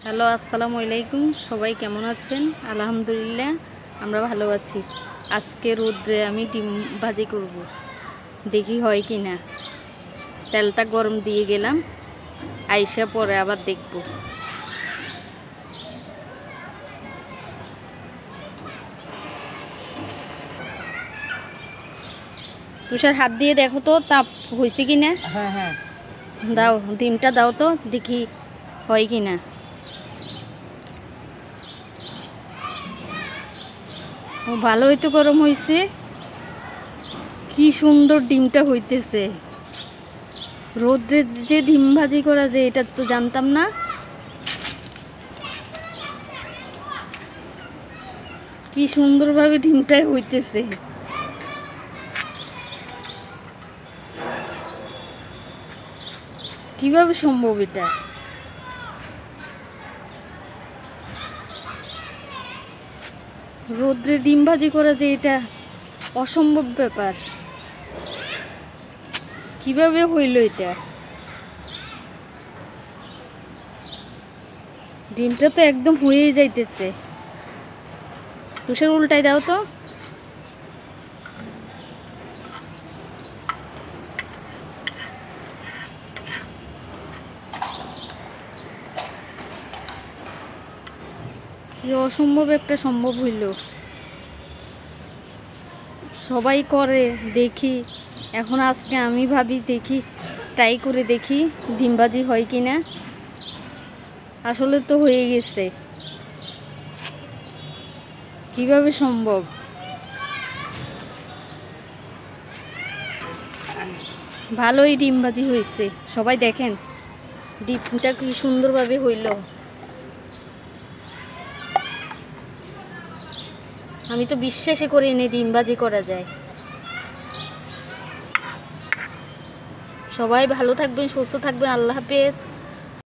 Hello, আসসালামু আলাইকুম। সবাই কেমন আছেন? আলহামদুলিল্লাহ, আমরা ভালো আছি। আজকে রোদ্রে আমি ডিম ভাজি করব, দেখি হয় কি না। তেলটা গরম দিয়ে গেলাম, আইসা পরে আবার দেখব। তুষার হাত দিয়ে দেখো তো তাপ হয়েছে কি না। হ্যাঁ হ্যাঁ, দাও, ডিমটা দাও তো দেখি হয় কি না। ও, ভালোই তো গরম হয়েছে। কি সুন্দর ডিমটা হইতেছে। রোদ্রে যে ডিম ভাজি করা যায় এটা তো জানতাম না। কি সুন্দরভাবে ডিমটাই হইতেছে। কিভাবে সম্ভব এটা? রোদ্রে ডিম ভাজি করা যে এটা অসম্ভব ব্যাপার। কিভাবে হইল এটা? ডিমটা তো একদম হয়েই যাইতেছে। তুষার উল্টাই দাও তো। কি অসম্ভব একটা সম্ভব হইল। সবাই করে দেখি, এখন আজকে আমি ভাবি দেখি, ট্রাই করে দেখি ডিম ভাজি হয় কি না। আসলে তো হয়ে গেছে। কিভাবে সম্ভব? ভালোই ডিম ভাজি হয়েছে। সবাই দেখেন ডিমটা কি সুন্দরভাবে হইল। আমি তো বিশ্বাসই করি নি ডিম ভাজি করা যায়। সবাই ভালো থাকবেন, সুস্থ থাকবেন। আল্লাহ হাফেজ।